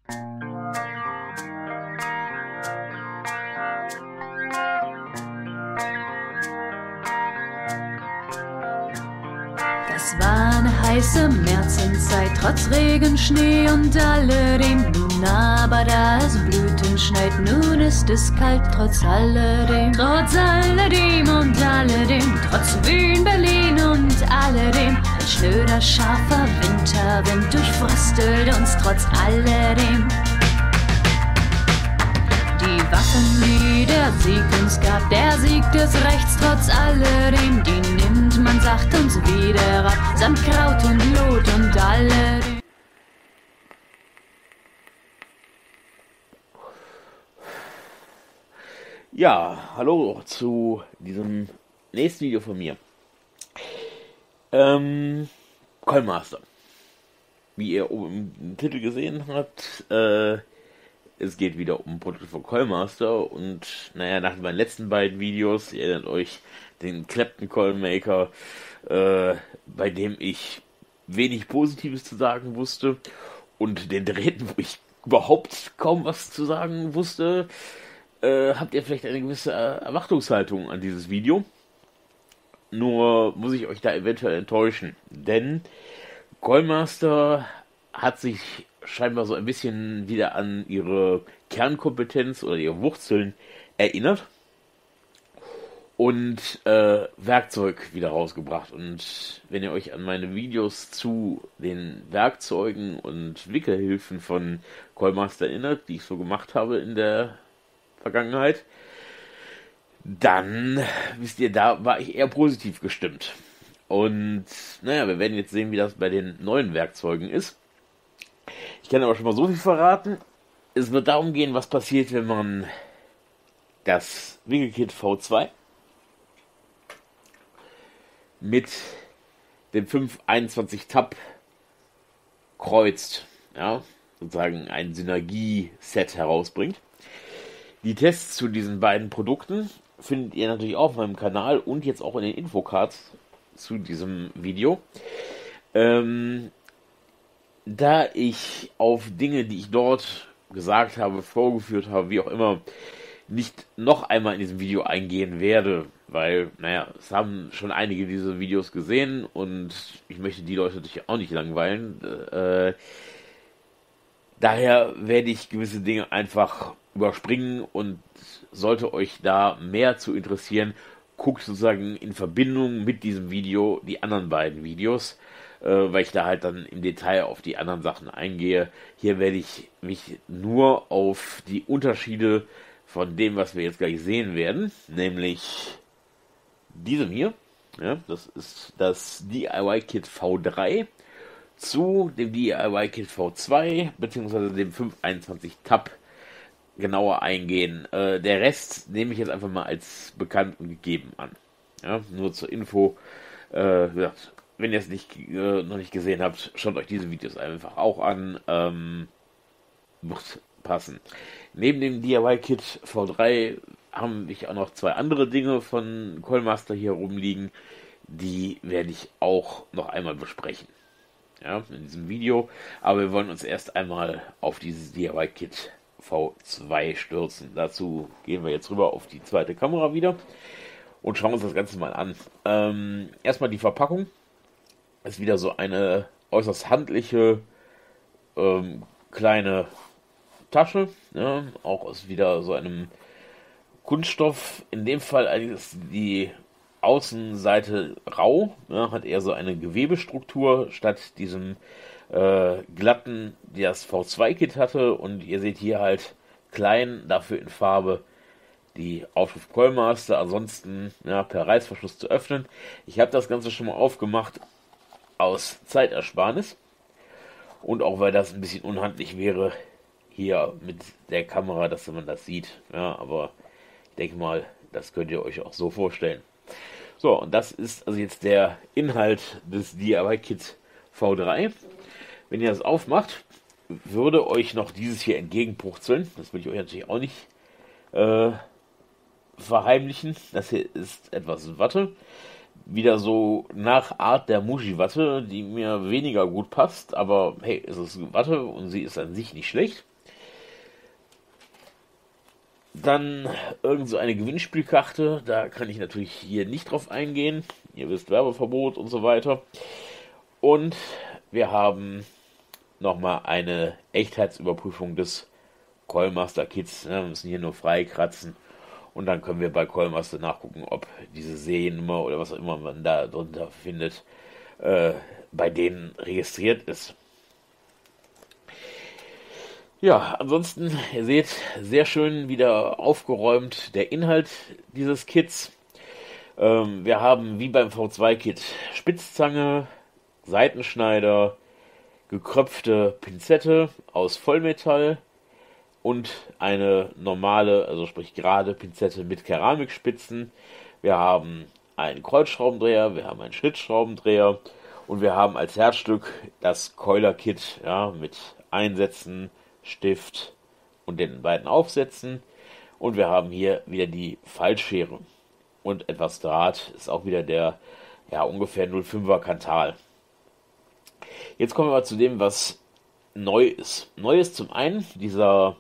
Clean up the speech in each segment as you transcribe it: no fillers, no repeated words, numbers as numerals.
Es war eine heiße Märzenzeit, trotz Regen, Schnee und alledem. Nun aber da es Blüten schneit, nun ist es kalt, trotz alledem. Trotz alledem und alledem, trotz Wien, Berlin und alledem. Ein schnöder, scharfer Winterwind durchfröstelt uns trotz alledem. Die Waffen, die der Sieg uns gab, der Sieg des Rechts trotz alledem, die nimmt man sacht uns wieder ab, samt Kraut und Lot und alledem. Ja, hallo zu diesem nächsten Video von mir. Coinmaster. Wie ihr oben im Titel gesehen habt, es geht wieder um Produkte von Coinmaster und naja, nach meinen letzten beiden Videos, ihr erinnert euch, den Clapton Coinmaker, bei dem ich wenig Positives zu sagen wusste und den Drähten, wo ich überhaupt kaum was zu sagen wusste, habt ihr vielleicht eine gewisse Erwartungshaltung an dieses Video. Nur muss ich euch da eventuell enttäuschen, denn Coinmaster hat sich scheinbar so ein bisschen wieder an ihre Kernkompetenz oder ihre Wurzeln erinnert und Werkzeug wieder rausgebracht. Und wenn ihr euch an meine Videos zu den Werkzeugen und Wickelhilfen von Coinmaster erinnert, die ich so gemacht habe in der Vergangenheit, dann wisst ihr, da war ich eher positiv gestimmt. Und naja, wir werden jetzt sehen, wie das bei den neuen Werkzeugen ist. Ich kann aber schon mal so viel verraten. Es wird darum gehen, was passiert, wenn man das Wickelkit V2 mit dem 521 Tab kreuzt. Ja, sozusagen ein Synergie-Set herausbringt. Die Tests zu diesen beiden Produkten findet ihr natürlich auch auf meinem Kanal und jetzt auch in den Infocards zu diesem Video. Da ich auf Dinge, die ich dort gesagt habe, vorgeführt habe, wie auch immer, nicht noch einmal in diesem Video eingehen werde, weil, naja, es haben schon einige diese Videos gesehen und ich möchte die Leute natürlich auch nicht langweilen. Daher werde ich gewisse Dinge einfach überspringen und sollte euch da mehr zu interessieren, guckt sozusagen in Verbindung mit diesem Video die anderen beiden Videos, weil ich da halt dann im Detail auf die anderen Sachen eingehe. Hier werde ich mich nur auf die Unterschiede von dem, was wir jetzt gleich sehen werden, nämlich diesem hier. Ja, das ist das DIY-Kit V3 zu dem DIY-Kit V2 bzw. dem 521 Tab genauer eingehen. Der Rest nehme ich jetzt einfach mal als bekannt und gegeben an. Ja, nur zur Info. Wenn ihr es noch nicht gesehen habt, schaut euch diese Videos einfach auch an. Wird passen. Neben dem DIY-Kit V3 haben wir auch noch zwei andere Dinge von Coinmaster hier rumliegen. Die werde ich auch noch einmal besprechen. Ja, in diesem Video. Aber wir wollen uns erst einmal auf dieses DIY-Kit V2 stürzen. Dazu gehen wir jetzt rüber auf die zweite Kamera wieder und schauen uns das Ganze mal an. Erstmal die Verpackung. Ist wieder so eine äußerst handliche kleine Tasche. Ja, auch aus wieder so einem Kunststoff. In dem Fall ist die Außenseite rau. Ja, hat eher so eine Gewebestruktur statt diesem glatten, die das V2-Kit hatte, und ihr seht hier halt klein, dafür in Farbe, die Aufschrift Coinmaster, ansonsten ja, per Reißverschluss zu öffnen. Ich habe das Ganze schon mal aufgemacht aus Zeitersparnis und auch weil das ein bisschen unhandlich wäre hier mit der Kamera, dass man das sieht. Ja, aber ich denke mal, das könnt ihr euch auch so vorstellen. So, und das ist also jetzt der Inhalt des DIY-Kit V3. Wenn ihr das aufmacht, würde euch noch dieses hier entgegenpurzeln. Das will ich euch natürlich auch nicht verheimlichen. Das hier ist etwas Watte. Wieder so nach Art der Muji-Watte, die mir weniger gut passt. Aber hey, es ist Watte und sie ist an sich nicht schlecht. Dann irgend so eine Gewinnspielkarte, da kann ich natürlich hier nicht drauf eingehen. Ihr wisst, Werbeverbot und so weiter. Und wir haben nochmal eine Echtheitsüberprüfung des Coilmaster Kits. Wir müssen hier nur freikratzen und dann können wir bei Coilmaster nachgucken, ob diese Seriennummer oder was auch immer man da drunter findet, bei denen registriert ist. Ja, ansonsten, ihr seht, sehr schön wieder aufgeräumt der Inhalt dieses Kits. Wir haben wie beim V2-Kit Spitzzange, Seitenschneider, gekröpfte Pinzette aus Vollmetall und eine normale, also sprich gerade Pinzette mit Keramikspitzen. Wir haben einen Kreuzschraubendreher, wir haben einen Schlitzschraubendreher und wir haben als Herzstück das Coiler-Kit, ja, mit Einsätzen, Stift und den beiden Aufsätzen. Und wir haben hier wieder die Faltschere und etwas Draht, ist auch wieder der ungefähr 0,5er Kanthal. Jetzt kommen wir mal zu dem, was neu ist. Neu ist zum einen dieser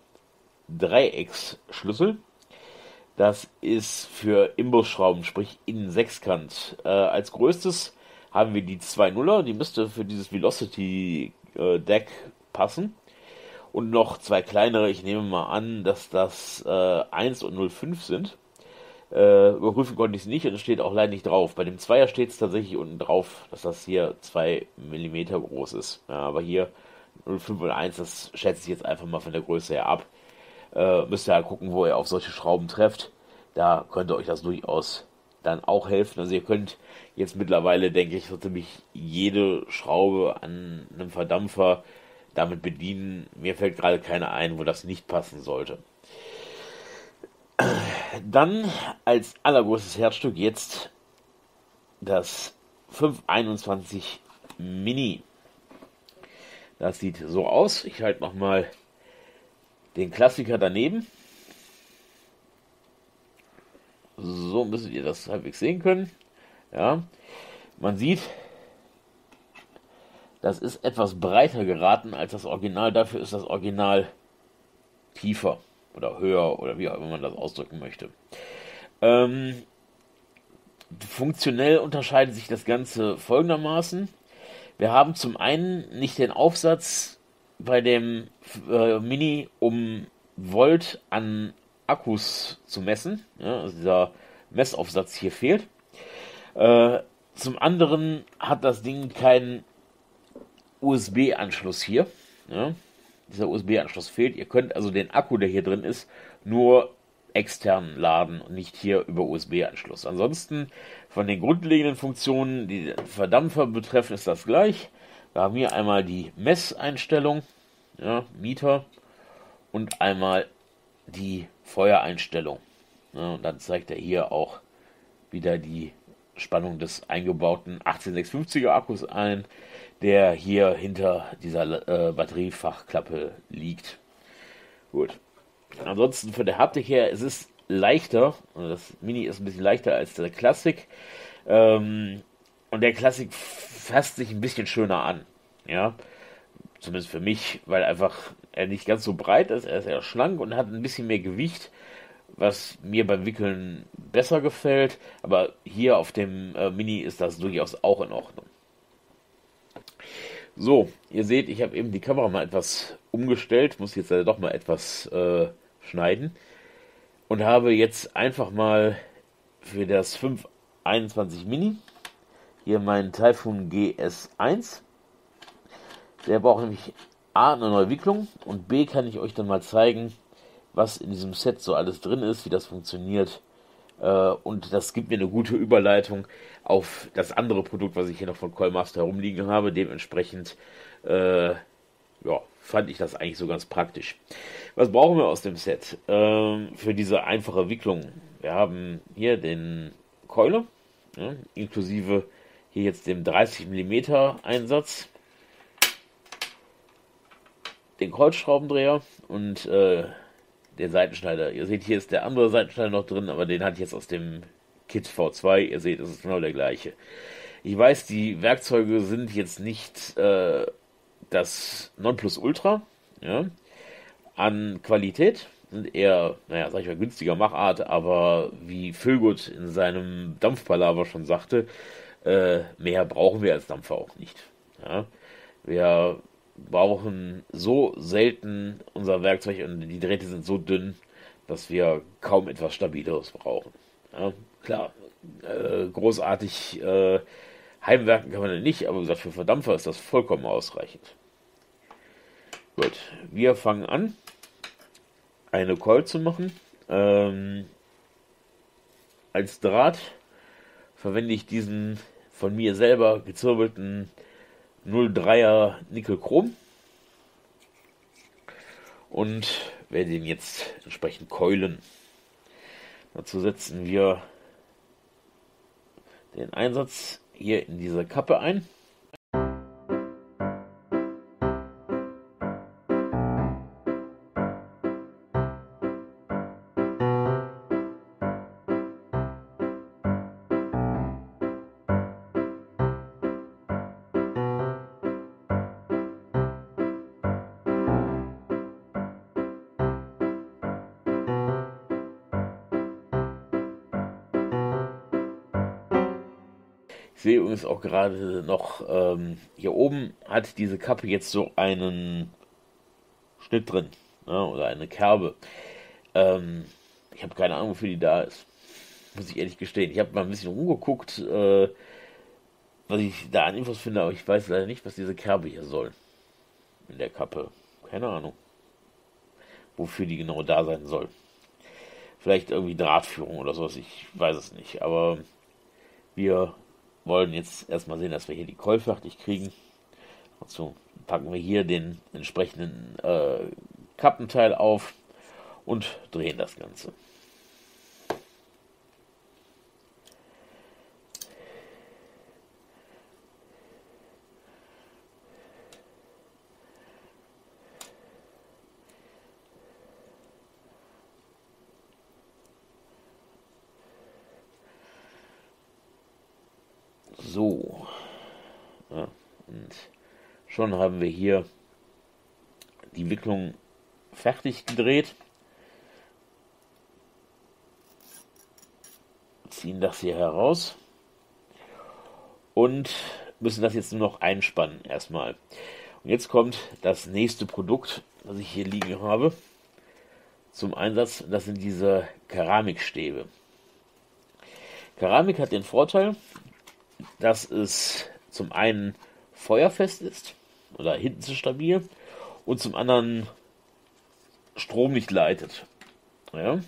Dreiecksschlüssel. Das ist für Imbusschrauben, sprich Innen-Sechskant. Als größtes haben wir die 2.0er, die müsste für dieses Velocity Deck passen. Und noch zwei kleinere, ich nehme mal an, dass das 1 und 0,5 sind. Überprüfen konnte ich es nicht und es steht auch leider nicht drauf. Bei dem Zweier steht es tatsächlich unten drauf, dass das hier 2 mm groß ist. Ja, aber hier 0,5 und 1, das schätze ich jetzt einfach mal von der Größe her ab. Müsst ihr halt gucken, wo ihr auf solche Schrauben trefft. Da könnte euch das durchaus dann auch helfen. Also ihr könnt jetzt mittlerweile, denke ich, so ziemlich jede Schraube an einem Verdampfer damit bedienen. Mir fällt gerade keine ein, wo das nicht passen sollte. Dann als allergrößtes Herzstück jetzt das 521 Mini. Das sieht so aus. Ich halte nochmal den Klassiker daneben. So müsstet ihr das halbwegs sehen können. Ja, man sieht, das ist etwas breiter geraten als das Original. Dafür ist das Original tiefer oder höher oder wie auch immer man das ausdrücken möchte. Funktionell unterscheidet sich das Ganze folgendermaßen. Wir haben zum einen nicht den Aufsatz bei dem Mini, um Volt an Akkus zu messen. Ja, also dieser Messaufsatz hier fehlt. Zum anderen hat das Ding keinen USB-Anschluss hier. Ja, dieser USB-Anschluss fehlt. Ihr könnt also den Akku, der hier drin ist, nur extern laden und nicht hier über USB-Anschluss. Ansonsten von den grundlegenden Funktionen, die den Verdampfer betreffen, ist das gleich. Wir haben hier einmal die Messeinstellung, ja, Meter, und einmal die Feuereinstellung. Ja, und dann zeigt er hier auch wieder die Spannung des eingebauten 18650er Akkus ein, der hier hinter dieser Batteriefachklappe liegt. Gut. Ansonsten von der Haptik her, es ist leichter, das Mini ist ein bisschen leichter als der Classic, und der Classic fasst sich ein bisschen schöner an, ja, zumindest für mich, weil einfach er nicht ganz so breit ist, er ist eher schlank und hat ein bisschen mehr Gewicht, was mir beim Wickeln besser gefällt, aber hier auf dem Mini ist das durchaus auch in Ordnung. So, ihr seht, ich habe eben die Kamera mal etwas umgestellt, muss jetzt doch mal etwas schneiden und habe jetzt einfach mal für das 521 Mini hier meinen Typhoon GS1. Der braucht nämlich A, eine neue Wicklung und B, kann ich euch dann mal zeigen, was in diesem Set so alles drin ist, wie das funktioniert. Und das gibt mir eine gute Überleitung auf das andere Produkt, was ich hier noch von Coilmaster herumliegen habe. Dementsprechend fand ich das eigentlich so ganz praktisch. Was brauchen wir aus dem Set für diese einfache Wicklung? Wir haben hier den Coiler, ja, inklusive hier jetzt dem 30 mm Einsatz, den Kreuzschraubendreher und der Seitenschneider. Ihr seht, hier ist der andere Seitenschneider noch drin, aber den hatte ich jetzt aus dem Kit V2. Ihr seht, es ist genau der gleiche. Ich weiß, die Werkzeuge sind jetzt nicht das Nonplusultra, ja, an Qualität, sind eher, naja, sag ich mal, günstiger Machart, aber wie Philgut in seinem Dampfpalaver schon sagte, mehr brauchen wir als Dampfer auch nicht. Ja? Wir brauchen so selten unser Werkzeug und die Drähte sind so dünn, dass wir kaum etwas Stabileres brauchen. Ja? Klar, großartig heimwerken kann man ja nicht, aber wie gesagt, für Verdampfer ist das vollkommen ausreichend. Gut, wir fangen an, eine Coil zu machen. Als Draht verwende ich diesen von mir selber gezirbelten 03er Nickel-Chrom und werde den jetzt entsprechend keulen. Dazu setzen wir den Einsatz hier in diese Kappe ein. Ich sehe übrigens auch gerade noch, hier oben hat diese Kappe jetzt so einen Schnitt drin, ne, oder eine Kerbe. Ich habe keine Ahnung, wofür die da ist. Muss ich ehrlich gestehen. Ich habe mal ein bisschen rumgeguckt, was ich da an Infos finde, aber ich weiß leider nicht, was diese Kerbe hier soll. In der Kappe. Keine Ahnung. Wofür die genau da sein soll. Vielleicht irgendwie Drahtführung oder sowas, ich weiß es nicht. Aber wir wollen jetzt erstmal sehen, dass wir hier die Coil fertig kriegen. Dazu packen wir hier den entsprechenden Kappenteil auf und drehen das Ganze. So. Ja, und schon haben wir hier die Wicklung fertig gedreht. Ziehen das hier heraus und müssen das jetzt nur noch einspannen erstmal. Und jetzt kommt das nächste Produkt, was ich hier liegen habe, zum Einsatz. Das sind diese Keramikstäbe. Keramik hat den Vorteil, dass es zum einen feuerfest ist oder hitzestabil und zum anderen Strom nicht leitet. Ja.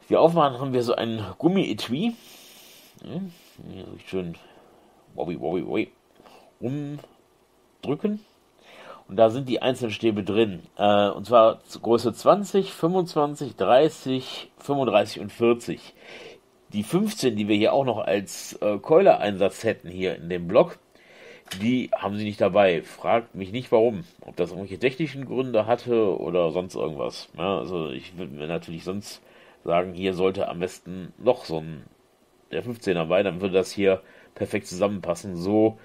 Wir aufmachen, haben wir so ein Gummi-Etui. Ja, hier schön rumdrücken. Und da sind die einzelnen Stäbe drin. Und zwar Größe 20, 25, 30, 35 und 40. Die 15, die wir hier auch noch als Keuler-Einsatz hätten hier in dem Block, die haben sie nicht dabei. Fragt mich nicht warum. Ob das irgendwelche technischen Gründe hatte oder sonst irgendwas. Ja, also ich würde mir natürlich sonst sagen, hier sollte am besten noch so ein der 15er bei, dann würde das hier perfekt zusammenpassen. So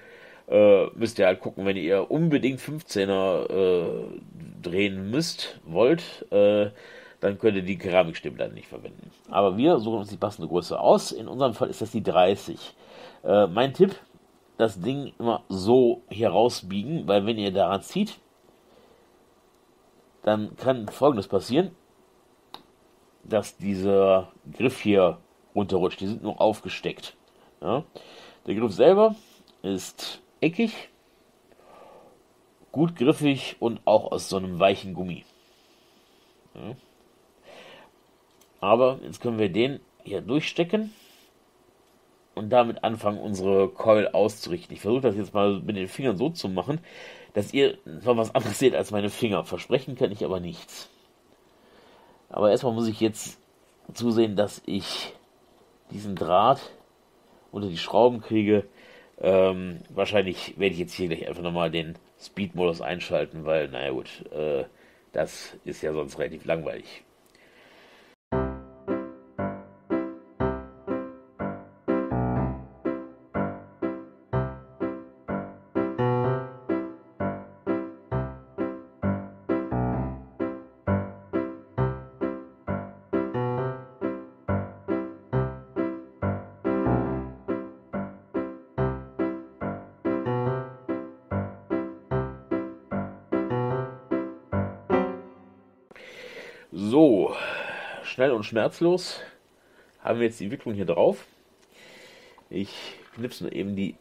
müsst ihr halt gucken, wenn ihr unbedingt 15er drehen wollt, dann könnt ihr die Keramikstäbe dann nicht verwenden. Aber wir suchen uns die passende Größe aus. In unserem Fall ist das die 30. Mein Tipp, das Ding immer so hier rausbiegen, weil wenn ihr daran zieht, dann kann Folgendes passieren, dass dieser Griff hier runterrutscht. Die sind nur aufgesteckt. Ja? Der Griff selber ist eckig, gut griffig und auch aus so einem weichen Gummi. Ja? Aber jetzt können wir den hier durchstecken und damit anfangen, unsere Coil auszurichten. Ich versuche das jetzt mal mit den Fingern so zu machen, dass ihr noch was anderes seht als meine Finger. Versprechen kann ich aber nichts. Aber erstmal muss ich jetzt zusehen, dass ich diesen Draht unter die Schrauben kriege. Wahrscheinlich werde ich jetzt hier gleich einfach nochmal den Speed-Modus einschalten, weil, naja gut, das ist ja sonst relativ langweilig. So, schnell und schmerzlos haben wir jetzt die Wicklung hier drauf. Ich knipse nur eben die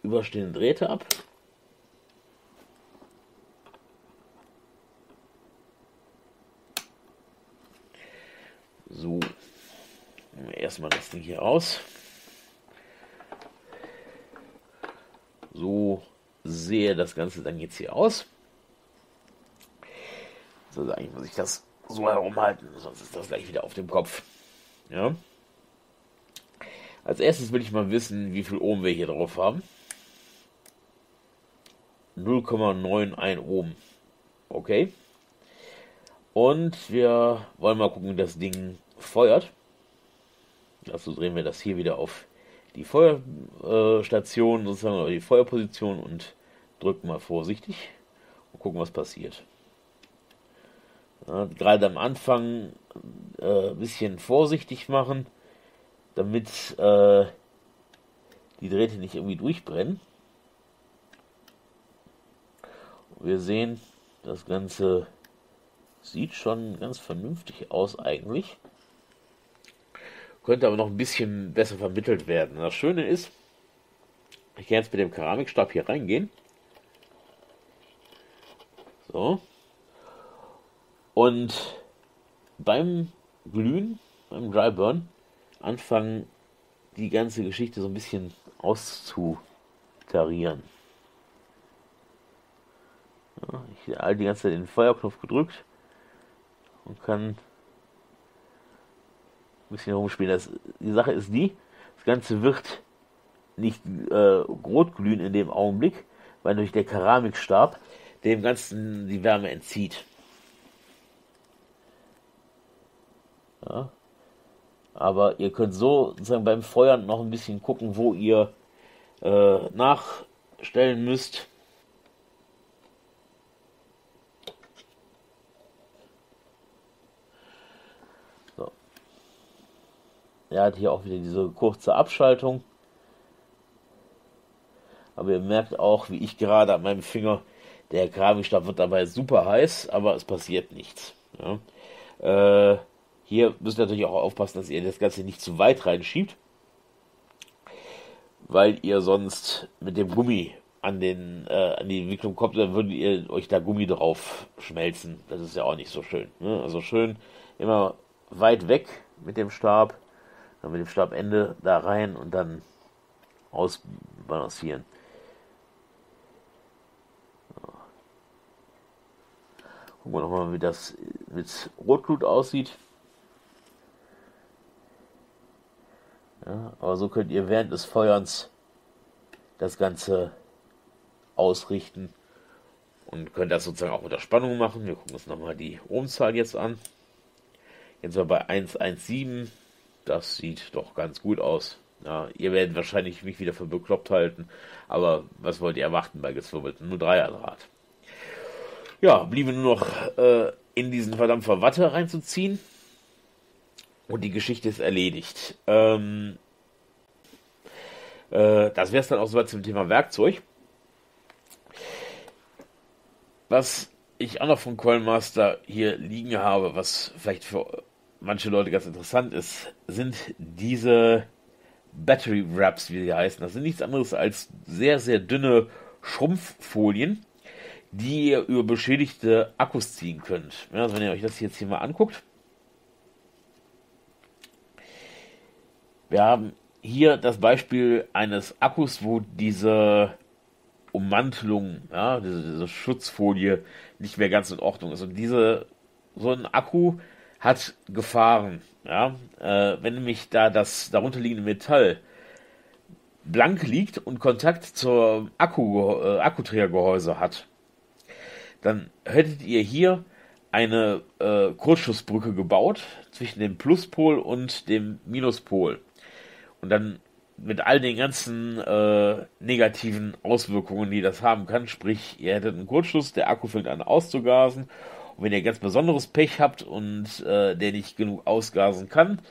überstehenden Drähte ab. So, nehmen wir erstmal das Ding hier raus. So sehe das Ganze dann jetzt hier aus. So, eigentlich muss ich das so herumhalten, sonst ist das gleich wieder auf dem Kopf. Ja. Als erstes will ich mal wissen, wie viel Ohm wir hier drauf haben. 0,91 Ohm. Okay. Und wir wollen mal gucken, wie das Ding feuert. Dazu drehen wir das hier wieder auf die Feuerstation, sozusagen, oder die Feuerposition und drücken mal vorsichtig und gucken, was passiert. Ja, gerade am Anfang ein bisschen vorsichtig machen, damit die Drähte nicht irgendwie durchbrennen. Und wir sehen, das Ganze sieht schon ganz vernünftig aus eigentlich. Könnte aber noch ein bisschen besser vermittelt werden. Das Schöne ist, ich kann jetzt mit dem Keramikstab hier reingehen. So. Und beim Glühen, beim Dry Burn, anfangen, die ganze Geschichte so ein bisschen auszutarieren. Ja, ich habe die ganze Zeit den Feuerknopf gedrückt und kann ein bisschen rumspielen. Die Sache ist die, das Ganze wird nicht rot glühen in dem Augenblick, weil durch der Keramikstab dem Ganzen die Wärme entzieht. Ja. Aber ihr könnt so sozusagen beim Feuern noch ein bisschen gucken, wo ihr nachstellen müsst. So. Er hat hier auch wieder diese kurze Abschaltung. Aber ihr merkt auch, wie ich gerade an meinem Finger, der Keramikstab wird dabei super heiß, aber es passiert nichts. Ja. Hier müsst ihr natürlich auch aufpassen, dass ihr das Ganze nicht zu weit reinschiebt, weil ihr sonst mit dem Gummi an die Wicklung kommt, dann würdet ihr euch da Gummi drauf schmelzen. Das ist ja auch nicht so schön. Ne? Also schön immer weit weg mit dem Stab, dann mit dem Stabende da rein und dann ausbalancieren. So. Gucken wir nochmal, wie das mit Rotglut aussieht. Ja, aber so könnt ihr während des Feuerns das Ganze ausrichten und könnt das sozusagen auch unter Spannung machen. Wir gucken uns nochmal die Ohmzahl jetzt an. Jetzt sind wir bei 117. Das sieht doch ganz gut aus. Ja, ihr werdet wahrscheinlich mich wieder für bekloppt halten, aber was wollt ihr erwarten bei gezwirbelten 0,3er Draht? Ja, bliebe nur noch in diesen Verdampfer Watte reinzuziehen. Und die Geschichte ist erledigt. Das wäre es dann auch soweit zum Thema Werkzeug. Was ich auch noch von Coilmaster hier liegen habe, was vielleicht für manche Leute ganz interessant ist, sind diese Battery Wraps, wie sie heißen. Das sind nichts anderes als sehr, sehr dünne Schrumpffolien, die ihr über beschädigte Akkus ziehen könnt. Ja, also wenn ihr euch das jetzt hier mal anguckt, wir haben hier das Beispiel eines Akkus, wo diese Ummantelung, ja, diese Schutzfolie nicht mehr ganz in Ordnung ist. Und so ein Akku hat Gefahren. Ja? Wenn nämlich da das darunterliegende Metall blank liegt und Kontakt zum Akkuträgergehäuse hat, dann hättet ihr hier eine Kurzschlussbrücke gebaut zwischen dem Pluspol und dem Minuspol. Und dann mit all den ganzen negativen Auswirkungen, die das haben kann. Sprich, ihr hättet einen Kurzschluss, der Akku fängt an auszugasen. Und wenn ihr ganz besonderes Pech habt und der nicht genug ausgasen kann,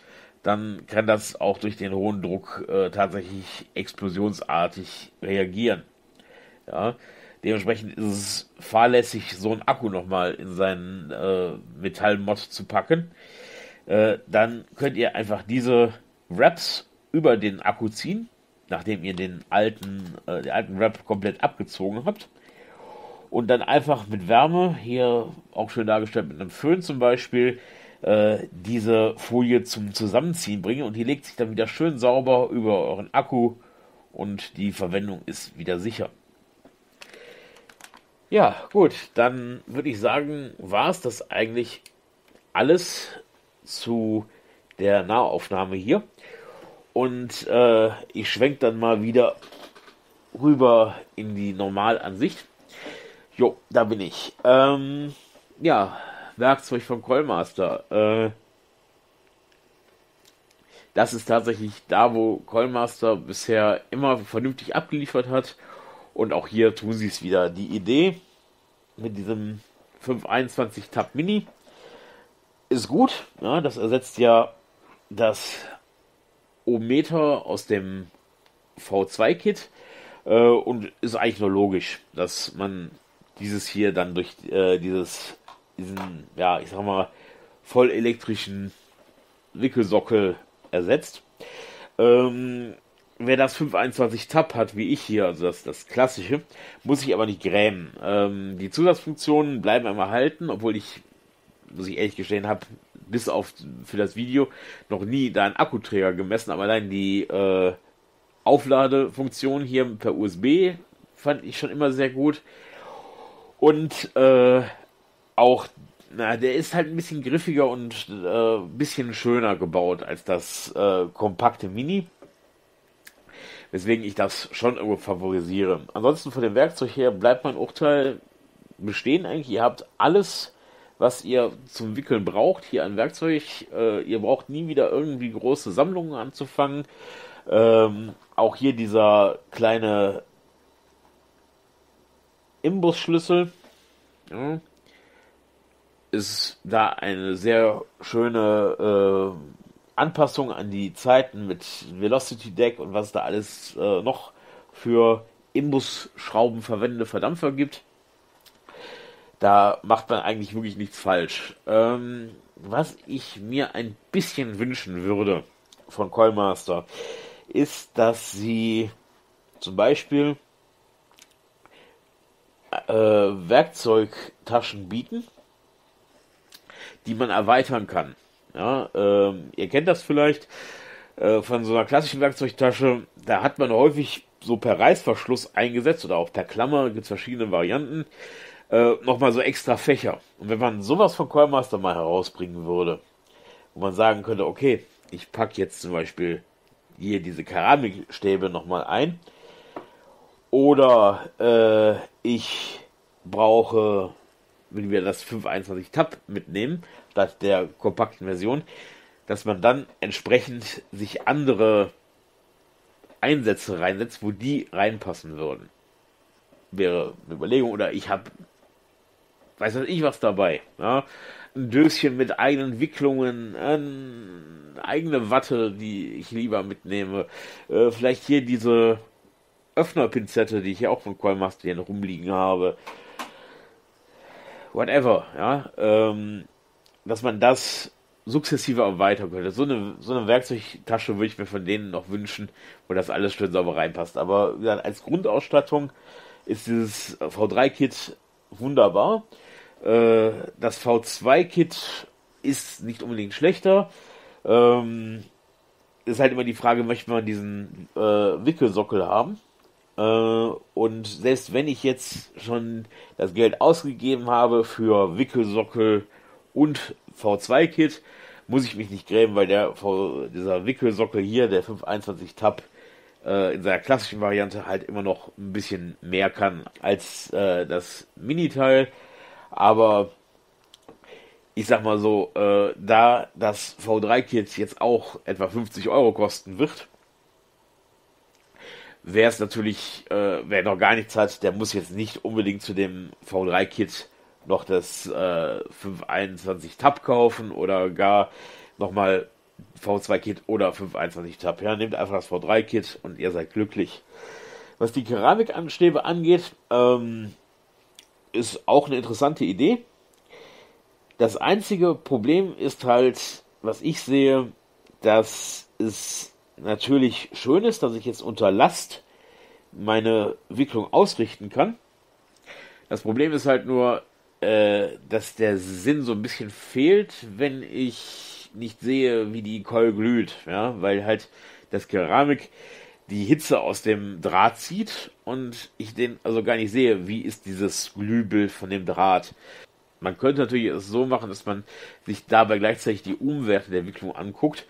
dann kann das auch durch den hohen Druck tatsächlich explosionsartig reagieren. Ja, Dementsprechend ist es fahrlässig, so einen Akku nochmal in seinen Metallmod zu packen. Dann könnt ihr einfach diese Wraps über den Akku ziehen, nachdem ihr den alten Wrap komplett abgezogen habt. Und dann einfach mit Wärme, hier auch schön dargestellt mit einem Föhn zum Beispiel, diese Folie zum Zusammenziehen bringen. Und die legt sich dann wieder schön sauber über euren Akku und die Verwendung ist wieder sicher. Ja, gut, dann würde ich sagen, war es das eigentlich alles zu der Nahaufnahme hier. Und ich schwenke dann mal wieder rüber in die Normalansicht. Jo, da bin ich. Ja, Werkzeug von Callmaster. Das ist tatsächlich da, wo Callmaster bisher immer vernünftig abgeliefert hat. Und auch hier tun sie es wieder. Die Idee mit diesem 521 Tab Mini ist gut. Ja, das ersetzt ja das Ohmmeter aus dem V2-Kit und ist eigentlich nur logisch, dass man dieses hier dann durch diesen, ja, ich sag mal, vollelektrischen Wickelsockel ersetzt. Wer das 521 Tab hat, wie ich hier, also das klassische, muss sich aber nicht grämen. Die Zusatzfunktionen bleiben einmal halten, obwohl ich, muss ich ehrlich gestehen, habe bis auf für das Video noch nie da einen Akkuträger gemessen, aber allein die Aufladefunktion hier per USB fand ich schon immer sehr gut. Und auch, der ist halt ein bisschen griffiger und ein bisschen schöner gebaut als das kompakte Mini. Weswegen ich das schon irgendwo favorisiere. Ansonsten von dem Werkzeug her bleibt mein Urteil bestehen eigentlich. Ihr habt alles, was ihr zum Wickeln braucht, hier an Werkzeug. Ihr braucht nie wieder irgendwie große Sammlungen anzufangen. Auch hier dieser kleine Imbusschlüssel, ja, ist da eine sehr schöne Anpassung an die Zeiten mit Velocity Deck und was es da alles noch für Imbusschrauben verwendende Verdampfer gibt. Da macht man eigentlich wirklich nichts falsch. Was ich mir ein bisschen wünschen würde von Callmaster, ist, dass sie zum Beispiel Werkzeugtaschen bieten, die man erweitern kann. Ja, ihr kennt das vielleicht von so einer klassischen Werkzeugtasche, da hat man häufig so per Reißverschluss eingesetzt oder auch per Klammer, gibt es verschiedene Varianten, nochmal so extra Fächer. Und wenn man sowas von Callmaster mal herausbringen würde, wo man sagen könnte, okay, ich packe jetzt zum Beispiel hier diese Keramikstäbe nochmal ein, oder ich brauche, wenn wir das 521 Tab mitnehmen, statt der kompakten Version, dass man dann entsprechend sich andere Einsätze reinsetzt, wo die reinpassen würden. Wäre eine Überlegung, oder ich habe, weiß was ich was dabei, ja? Ein Döschen mit eigenen Wicklungen, eigene Watte, die ich lieber mitnehme, vielleicht hier diese Öffnerpinzette, die ich hier auch von Callmaster hier noch rumliegen habe, whatever, ja, dass man das sukzessive erweitern könnte. So eine Werkzeugtasche würde ich mir von denen noch wünschen, wo das alles schön sauber reinpasst. Aber wie gesagt, als Grundausstattung ist dieses V3-Kit wunderbar. Das V2-Kit ist nicht unbedingt schlechter. Ist halt immer die Frage, möchte man diesen Wickelsockel haben? Und selbst wenn ich jetzt schon das Geld ausgegeben habe für Wickelsockel und V2-Kit, muss ich mich nicht grämen, weil dieser Wickelsockel hier, der 521 Tab, in seiner klassischen Variante halt immer noch ein bisschen mehr kann als das Mini-Teil. Aber ich sag mal so, da das V3-Kit jetzt auch etwa 50 Euro kosten wird, wer es natürlich, wer noch gar nichts hat, der muss jetzt nicht unbedingt zu dem V3-Kit noch das 521 Tab kaufen oder gar nochmal V2-Kit oder 521 Tab. Ja, nehmt einfach das V3-Kit und ihr seid glücklich. Was die Keramikanstäbe angeht, ist auch eine interessante Idee. Das einzige Problem ist halt, was ich sehe, dass es natürlich schön ist, dass ich jetzt unter Last meine Wicklung ausrichten kann. Das Problem ist halt nur, dass der Sinn so ein bisschen fehlt, wenn ich nicht sehe, wie die Keule glüht, ja, weil halt das Keramik die Hitze aus dem Draht zieht und ich den also gar nicht sehe, wie ist dieses Glühbild von dem Draht. Man könnte natürlich es so machen, dass man sich dabei gleichzeitig die Umwerte der Wicklung anguckt,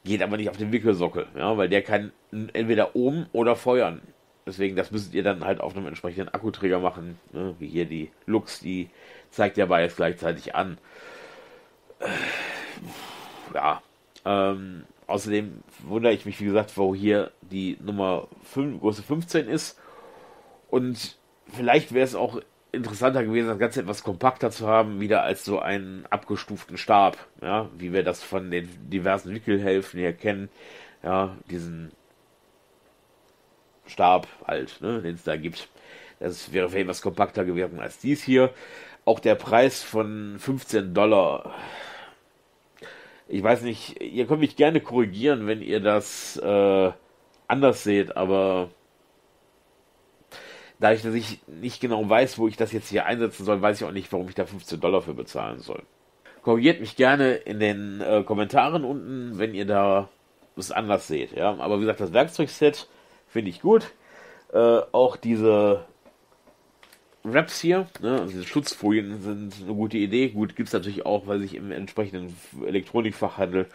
geht aber nicht auf den Wickelsockel, ja, weil der kann entweder oben oder feuern. Deswegen, das müsstet ihr dann halt auf einem entsprechenden Akkuträger machen, ne? Wie hier die Lux, die zeigt ja beides gleichzeitig an. Ja, außerdem wundere ich mich, wie gesagt, wo hier die Nummer 5, Größe 15 ist. Und vielleicht wäre es auch interessanter gewesen, das Ganze etwas kompakter zu haben, wieder als so einen abgestuften Stab, ja, wie wir das von den diversen Wickelhelfen hier kennen, ja, diesen Stab halt, ne, den es da gibt. Das wäre vielleicht etwas kompakter gewesen als dies hier. Auch der Preis von $15. Ich weiß nicht, ihr könnt mich gerne korrigieren, wenn ihr das anders seht, aber dadurch, dass ich nicht genau weiß, wo ich das jetzt hier einsetzen soll, weiß ich auch nicht, warum ich da $15 für bezahlen soll. Korrigiert mich gerne in den Kommentaren unten, wenn ihr da was anders seht, ja. Aber wie gesagt, das Werkzeugset finde ich gut. Auch diese Wraps hier, ne, also diese Schutzfolien sind eine gute Idee. Gut, gibt es natürlich auch, weil ich im entsprechenden Elektronikfachhandel,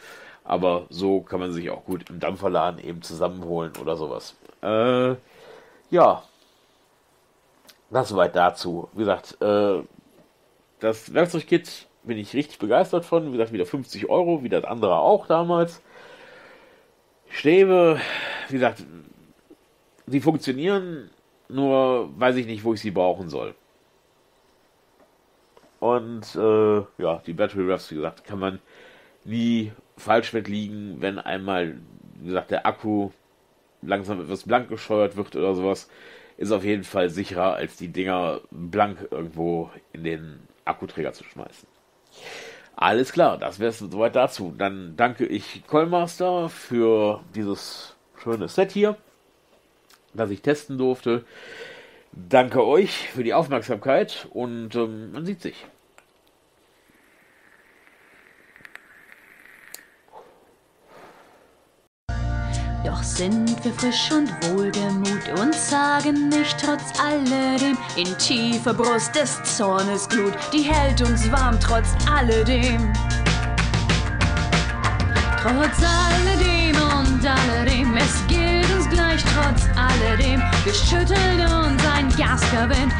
aber so kann man sich auch gut im Dampferladen eben zusammenholen oder sowas. Ja, das soweit dazu. Wie gesagt, das Werkzeugkit bin ich richtig begeistert von. Wie gesagt, wieder 50 Euro, wie das andere auch damals. Stäbe, wie gesagt, sie funktionieren, nur weiß ich nicht, wo ich sie brauchen soll. Und ja, die Battery Wraps, wie gesagt, kann man nie falsch mitliegen, wenn einmal, wie gesagt, der Akku langsam etwas blank gescheuert wird oder sowas, ist auf jeden Fall sicherer, als die Dinger blank irgendwo in den Akkuträger zu schmeißen. Alles klar, das wäre es soweit dazu. Dann danke ich Coilmaster für dieses schöne Set hier, das ich testen durfte. Danke euch für die Aufmerksamkeit und man sieht sich. Doch sind wir frisch und wohlgemut und sagen nicht trotz alledem in tiefer Brust des Zornes Glut, die hält uns warm trotz alledem. Trotz alledem und alledem, es gilt uns gleich trotz alledem. Wir schütteln uns ein Gaskawind,